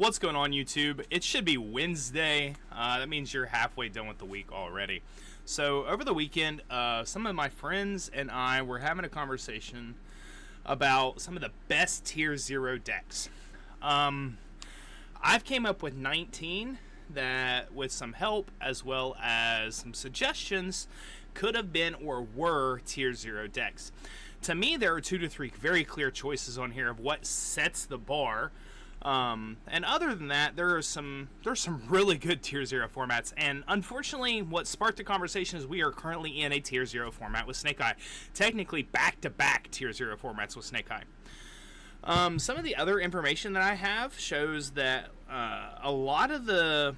What's going on, YouTube? It should be Wednesday. That means you're halfway done with the week already. So over the weekend, some of my friends and I were having a conversation about some of the best Tier 0 decks. I've came up with 19 that, with some help as well as some suggestions, could have been or were Tier 0 decks. To me, there are 2 to 3 very clear choices on here of what sets the bar. And other than that, there's some really good Tier 0 formats. And unfortunately, what sparked the conversation is we are currently in a Tier 0 format with Snake Eye. Technically, back-to-back Tier 0 formats with Snake Eye. Some of the other information that I have shows that a lot of the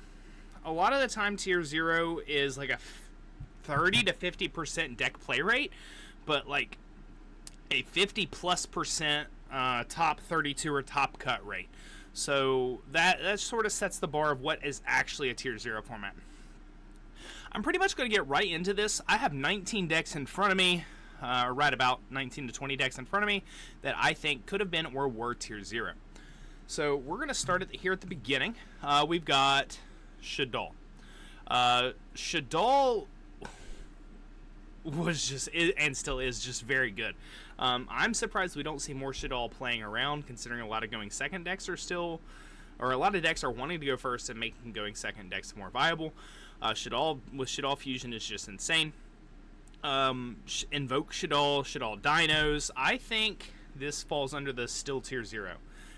time Tier 0 is like a 30 to 50% deck play rate, but like a 50+% top 32 or top cut rate. So that sort of sets the bar of what is actually a Tier 0 format. I'm pretty much going to get right into this. I have 19 decks in front of me, right about 19 to 20 decks in front of me, that I think could have been or were Tier 0. So we're going to start here at the beginning. We've got Shaddoll. Shaddoll was just, and still is, just very good. I'm surprised we don't see more Shaddoll playing around, considering a lot of going second decks are still, or a lot of decks are wanting to go first and making going second decks more viable. Shaddoll with Shaddoll Fusion is just insane. Invoke Shaddoll, Shaddoll Dinos. I think this falls under the still Tier 0.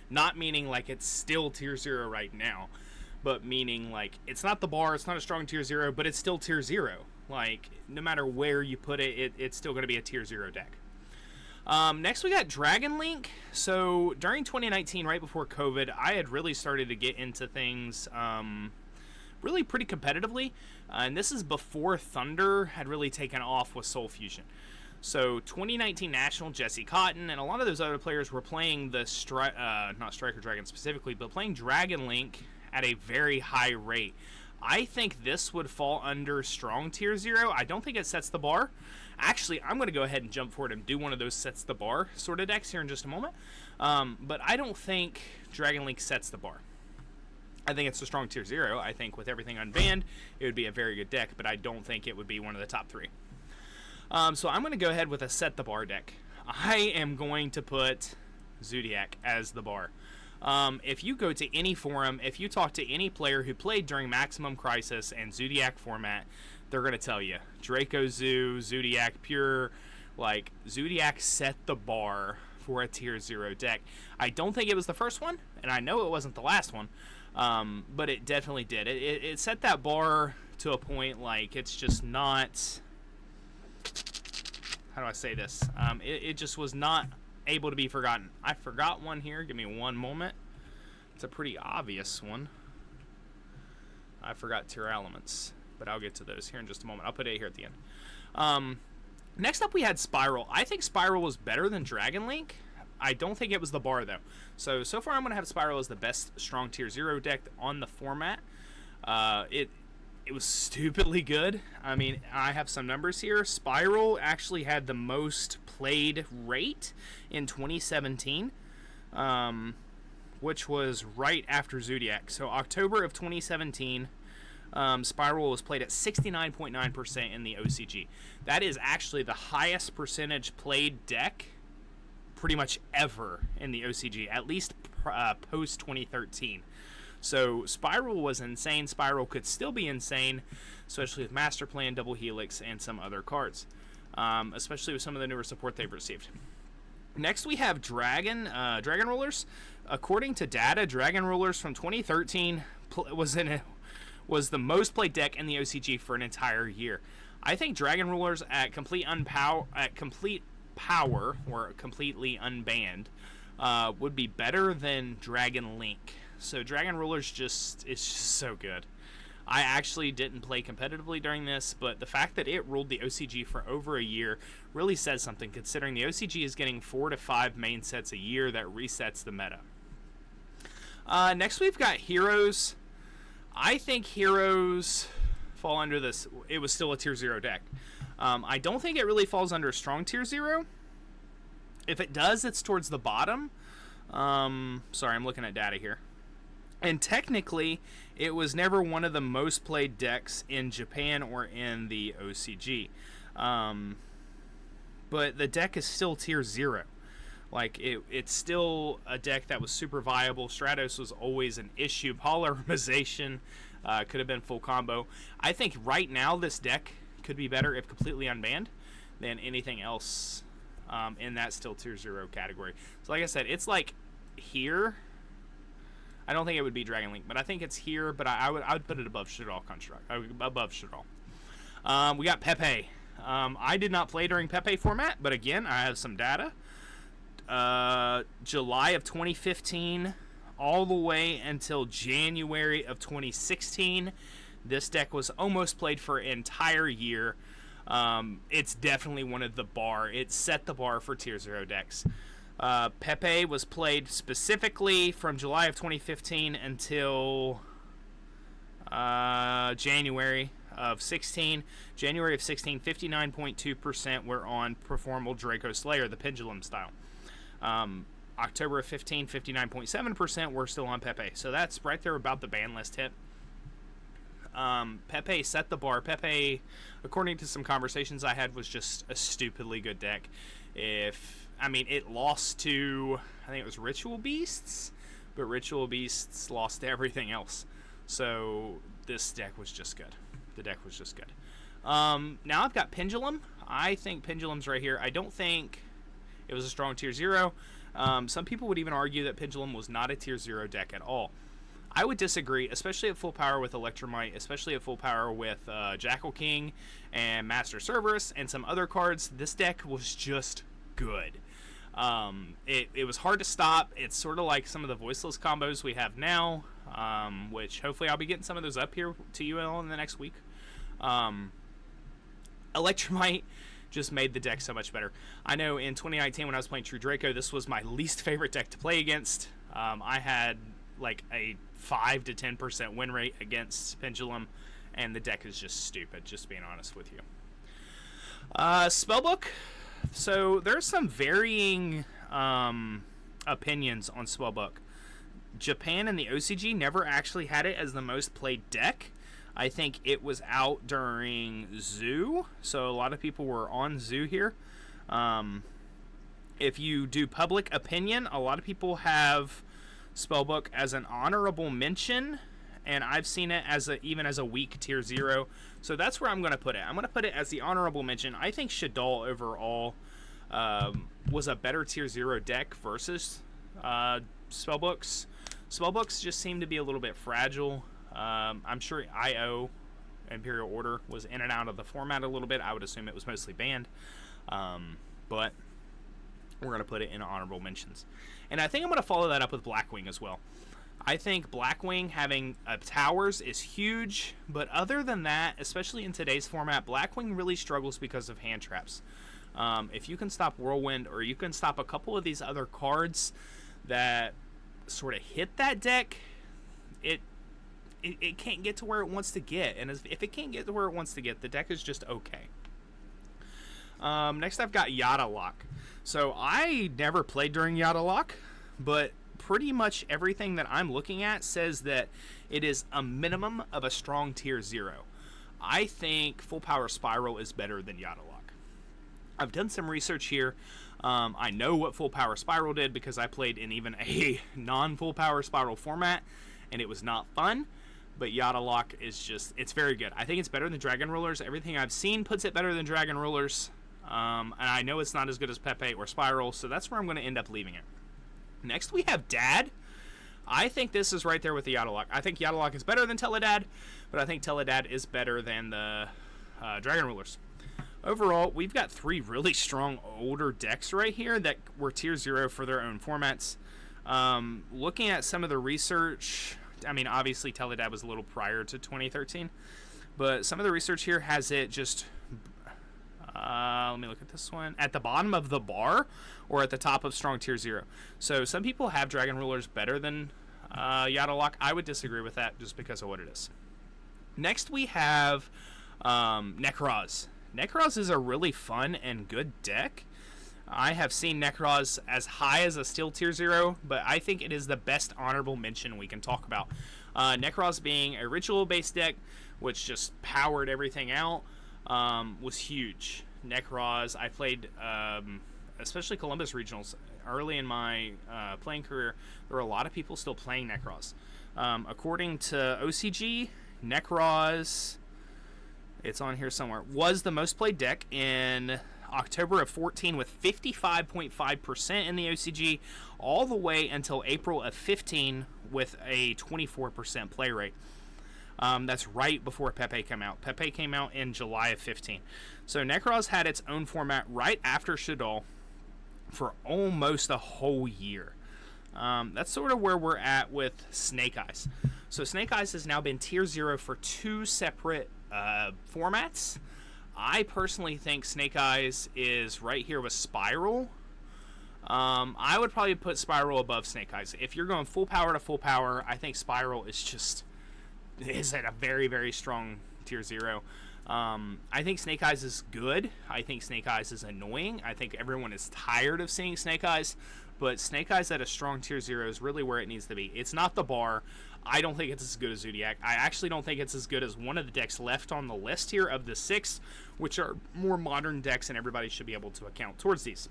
Not meaning like it's still Tier 0 right now, but meaning like it's not the bar, it's not a strong Tier 0, but it's still Tier 0. Like, no matter where you put it, it's still going to be a Tier 0 deck. Next, we got Dragon Link. So, during 2019, right before COVID, I had really started to get into things really pretty competitively. And this is before Thunder had really taken off with Soul Fusion. So, 2019 National, Jesse Cotton, and a lot of those other players were playing the, not Striker Dragon specifically, but playing Dragon Link at a very high rate. I think this would fall under strong Tier 0. I don't think it sets the bar. Actually, I'm going to go ahead and jump forward and do one of those sets the bar sort of decks here in just a moment. But I don't think Dragon Link sets the bar. I think it's a strong Tier 0. I think with everything unbanned, it would be a very good deck, but I don't think it would be one of the top 3. So I'm going to go ahead with a set the bar deck. I am going to put Zoodiac as the bar. If you go to any forum, if you talk to any player who played during Maximum Crisis and Zoodiac format, they're going to tell you Draco Zoo, Zoodiac Pure, like Zoodiac set the bar for a Tier 0 deck. I don't think it was the first one, and I know it wasn't the last one, but it definitely did. It set that bar to a point like it's just not, how do I say this? It just was not able to be forgotten. I forgot one here. Give me one moment. It's a pretty obvious one. I forgot Tier Elements, but I'll get to those here in just a moment. I'll put it here at the end. Next up, we had Spiral. I think Spiral was better than Dragon Link. I don't think it was the bar, though. So far, I'm going to have Spiral as the best strong Tier 0 deck on the format. It was stupidly good. I mean, I have some numbers here. Spiral actually had the most played rate in 2017, which was right after Zoodiac. So October of 2017, Spiral was played at 69.9% in the OCG. That is actually the highest percentage played deck pretty much ever in the OCG, at least post 2013. So Spiral was insane. Spiral could still be insane, especially with Master Plan, Double Helix, and some other cards, especially with some of the newer support they've received. Next, we have Dragon Rulers. According to data, Dragon Rulers from 2013 was the most played deck in the OCG for an entire year. I think Dragon Rulers at complete power or completely unbanned would be better than Dragon Link. So Dragon Rulers is just so good. I actually didn't play competitively during this, but the fact that it ruled the OCG for over a year really says something, considering the OCG is getting 4 to 5 main sets a year that resets the meta. Next, we've got Heroes. I think Heroes fall under this. It was still a Tier 0 deck. I don't think it really falls under a strong Tier 0. If it does, it's towards the bottom. Sorry, I'm looking at data here. And technically, it was never one of the most played decks in Japan or in the OCG. Um, but the deck is still tier 0. Like, it's still a deck that was super viable. Stratos was always an issue. Polymerization could have been full combo. I think right now this deck could be better if completely unbanned than anything else in that still tier 0 category. So like I said, it's like here. I don't think it would be Dragon Link, but I think it's here. But I would put it above Shaddoll Construct. Above Shaddoll. We got Pepe. I did not play during Pepe format, but again, I have some data. July of 2015 all the way until January of 2016, this deck was almost played for an entire year. It's definitely one of the bar. It set the bar for tier 0 decks. Pepe was played specifically from July of 2015 until January of 16. January of 16, 59.2% were on Performal Draco Slayer, the Pendulum style. October of 15, 59.7% were still on Pepe. So that's right there about the ban list hit. Pepe set the bar. Pepe, according to some conversations I had, was just a stupidly good deck. It lost to, I think it was Ritual Beasts, but Ritual Beasts lost to everything else. So this deck was just good. The deck was just good. Now I've got Pendulum. I think Pendulum's right here. I don't think it was a strong tier 0. Some people would even argue that Pendulum was not a tier 0 deck at all. I would disagree, especially at full power with Electromite, especially at full power with Jackal King and Master Cerberus and some other cards. This deck was just good. It was hard to stop. It's sort of like some of the voiceless combos we have now, which hopefully I'll be getting some of those up here to you all in the next week. Electromite just made the deck so much better. I know in 2019 when I was playing True Draco, this was my least favorite deck to play against. I had like a 5 to 10% win rate against Pendulum, and the deck is just stupid, just being honest with you. Spellbook. So there's some varying opinions on Spellbook. Japan and the OCG never actually had it as the most played deck. I think it was out during Zoo, so a lot of people were on Zoo here. If you do public opinion, a lot of people have Spellbook as an honorable mention, and I've seen it as even as a weak tier 0. So that's where I'm going to put it. I'm going to put it as the honorable mention. I think Shaddoll overall was a better tier 0 deck versus Spellbooks. Spellbooks just seem to be a little bit fragile. I'm sure IO, Imperial Order, was in and out of the format a little bit. I would assume it was mostly banned. But we're going to put it in honorable mentions. And I think I'm going to follow that up with Blackwing as well. I think Blackwing having towers is huge, but other than that, especially in today's format, Blackwing really struggles because of hand traps. If you can stop Whirlwind, or you can stop a couple of these other cards that sort of hit that deck, it can't get to where it wants to get. And if it can't get to where it wants to get, the deck is just okay. Next I've got Yada Lock. So I never played during Yada Lock, but pretty much everything that I'm looking at says that it is a minimum of a strong tier 0. I think Full Power Spiral is better than Yada Lock. I've done some research here. I know what Full Power Spiral did because I played in even a non-Full Power Spiral format, and it was not fun. But Yada Lock is just, it's very good. I think it's better than Dragon Rulers. Everything I've seen puts it better than Dragon Rulers. And I know it's not as good as Pepe or Spiral, so that's where I'm going to end up leaving it. Next, we have Dad. I think this is right there with the Yada Lock. I think Yada Lock is better than Teledad, but I think Teledad is better than the Dragon Rulers. Overall, we've got 3 really strong older decks right here that were tier 0 for their own formats. Looking at some of the research, I mean, obviously Teledad was a little prior to 2013, but some of the research here has it just... let me look at this one. At the bottom of the bar or at the top of strong tier 0. So some people have Dragon Rulers better than Yada Lock. I would disagree with that just because of what it is. Next we have Nekroz. Nekroz is a really fun and good deck. I have seen Nekroz as high as a Steel Tier 0, but I think it is the best honorable mention we can talk about. Nekroz being a ritual-based deck, which just powered everything out, was huge. Nekroz, I played, especially Columbus Regionals, early in my playing career, there were a lot of people still playing Nekroz. According to OCG, Nekroz, it's on here somewhere, was the most played deck in October of 14 with 55.5% in the OCG, all the way until April of 15 with a 24% play rate. That's right before Pepe came out. Pepe came out in July of 15. So Nekroz had its own format right after Shaddoll for almost a whole year. That's sort of where we're at with Snake Eyes. So Snake Eyes has now been Tier 0 for 2 separate formats. I personally think Snake Eyes is right here with Spiral. I would probably put Spiral above Snake Eyes. If you're going full power to full power, I think Spiral is at a very, very strong Tier 0. I think Snake Eyes is good. I think Snake Eyes is annoying. I think everyone is tired of seeing Snake Eyes. But Snake Eyes at a strong Tier 0 is really where it needs to be. It's not the bar. I don't think it's as good as Zoodiac. I actually don't think it's as good as one of the decks left on the list here of the 6, which are more modern decks, and everybody should be able to account towards these.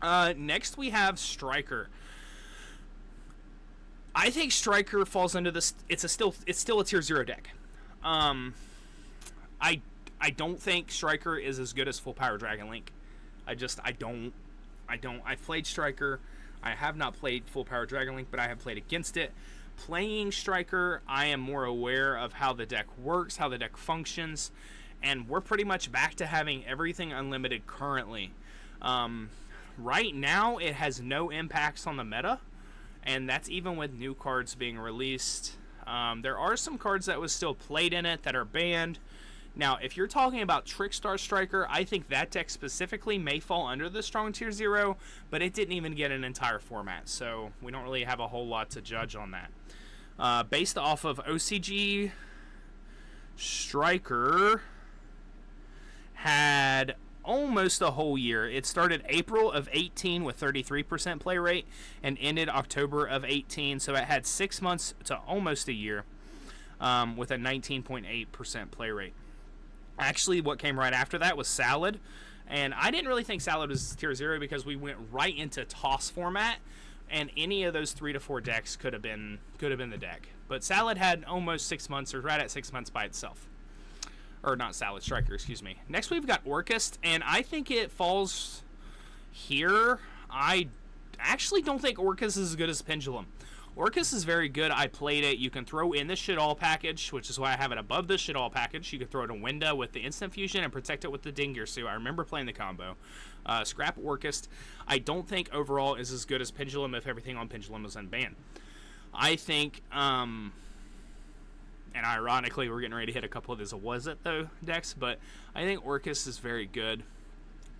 Next, we have Striker. I think Striker falls under this. It's still a Tier 0 deck. I don't think Striker is as good as Full Power Dragon Link. I don't. I've played Striker. I have not played Full Power Dragon Link, but I have played against it. Playing Striker, I am more aware of how the deck works, how the deck functions, and we're pretty much back to having everything unlimited currently. Right now, it has no impacts on the meta, and that's even with new cards being released. There are some cards that was still played in it that are banned. Now, if you're talking about Trickstar Striker, I think that deck specifically may fall under the strong Tier 0, but it didn't even get an entire format, so we don't really have a whole lot to judge on that. Based off of OCG, Striker had almost a whole year. It started April of 18 with 33% play rate and ended October of 18, so it had 6 months to almost a year with a 19.8% play rate. Actually, what came right after that was Salad, and I didn't really think Salad was Tier 0 because we went right into Toss format, and any of those 3 to 4 decks could have been the deck. But Salad had almost 6 months, or right at 6 months by itself. Or not Salad, Striker, excuse me. Next we've got Orcust, and I think it falls here. I actually don't think Orcust is as good as Pendulum. Orcust is very good. I played it. You can throw in the Shaddoll package, which is why I have it above the Shaddoll package. You can throw it in Winda with the Instant Fusion and protect it with the Dingirsu. I remember playing the combo. Scrap Orcust. I don't think overall is as good as Pendulum if everything on Pendulum was unbanned. I think, and ironically, we're getting ready to hit a couple of these Was It Though decks, but I think Orcust is very good.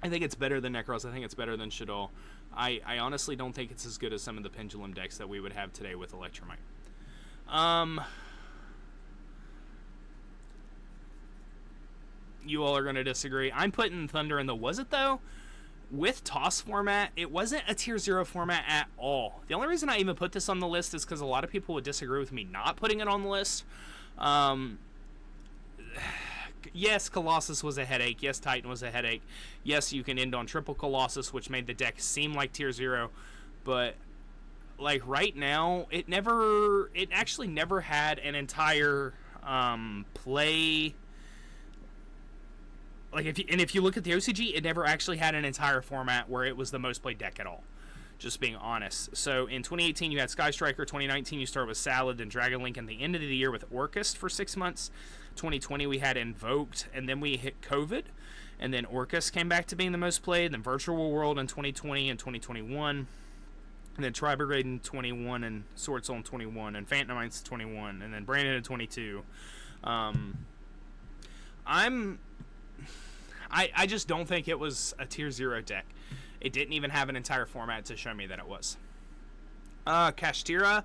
I think it's better than Nekroz. I think it's better than Shaddoll. I honestly don't think it's as good as some of the Pendulum decks that we would have today with Electromite. You all are going to disagree. I'm putting Thunder in the Was It Though. With Toss format, it wasn't a Tier 0 format at all. The only reason I even put this on the list is because a lot of people would disagree with me not putting it on the list. Yes, Colossus was a headache. Yes, Titan was a headache. Yes, you can end on triple Colossus, which made the deck seem like Tier 0. But, like, right now, it actually never had an entire play. Like, if you look at the OCG, it never actually had an entire format where it was the most played deck at all. Just being honest. So in 2018 you had Sky Striker, 2019 you started with Salad, then Dragon Link, and the end of the year with Orcust for 6 months. 2020 we had Invoked, and then we hit COVID, and then Orcust came back to being the most played, then Virtual World in 2020 and 2021, and then Tribrigade in 21, and Sword Soul in 21, and Phantom Knights 21, and then Brandon in 22. I just don't think it was a Tier 0 deck. It didn't even have an entire format to show me that it was. Kashtira,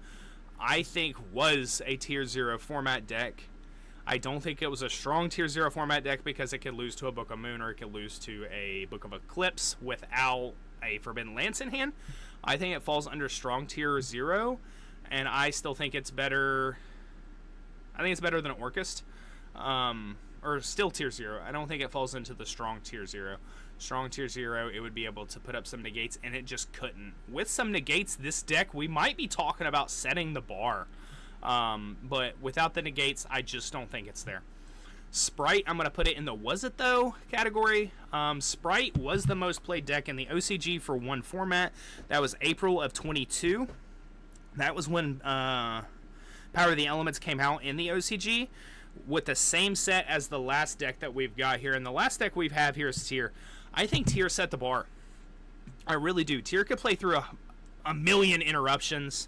I think, was a Tier 0 format deck. I don't think it was a strong Tier 0 format deck because it could lose to a Book of Moon or it could lose to a Book of Eclipse without a Forbidden Lance in hand. I think it falls under Strong Tier 0, and I still think it's better. I think it's better than Orcust, or still Tier 0. I don't think it falls into the Strong Tier 0. Strong Tier 0, it would be able to put up some negates, and it just couldn't. With some negates, this deck, we might be talking about setting the bar. But without the negates, I just don't think it's there. Sprite, I'm going to put it in the was it though category. Sprite was the most played deck in the OCG for one format. That was April of 22. That was when Power of the Elements came out in the OCG with the same set as the last deck that we've got here. And the last deck we have here is Tyr. I think Tyr set the bar. I really do. Tyr could play through a million interruptions.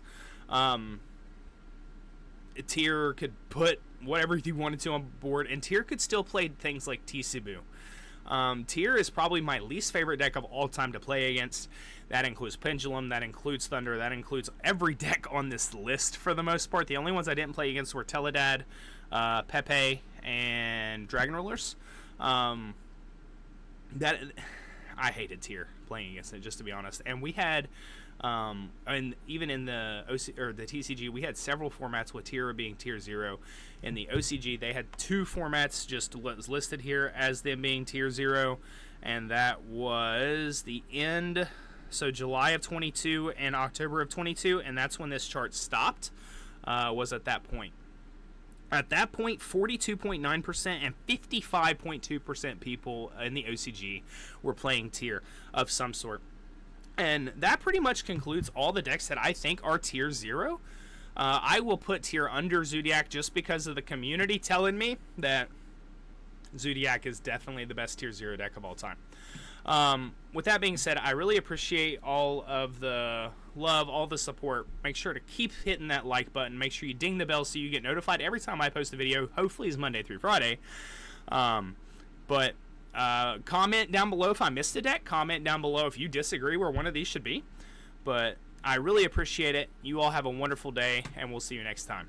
Tyr could put whatever he wanted to on board, and Tyr could still play things like Tsubu. Tyr is probably my least favorite deck of all time to play against. That includes Pendulum, that includes Thunder, that includes every deck on this list for the most part. The only ones I didn't play against were Teledad, Pepe, and Dragon Rulers. I hated Tyr playing against it, just to be honest. And we had, and even in the OC or the TCG, we had several formats with Tyr being Tier 0. In the OCG, they had 2 formats just listed here as them being Tier 0, and that was the end, so July of 22 and October of 22, and that's when this chart stopped, was at that point. At that point, 42.9% and 55.2% people in the OCG were playing Tyr of some sort. And that pretty much concludes all the decks that I think are Tier 0. I will put Tyr under Zoodiac just because of the community telling me that Zoodiac is definitely the best Tier 0 deck of all time. With that being said, I really appreciate all of the love, all the support. Make sure to keep hitting that like button. Make sure you ding the bell so you get notified every time I post a video. Hopefully it's Monday through Friday. But comment down below if I missed a deck. Comment down below if you disagree where one of these should be. But I really appreciate it. You all have a wonderful day, and we'll see you next time.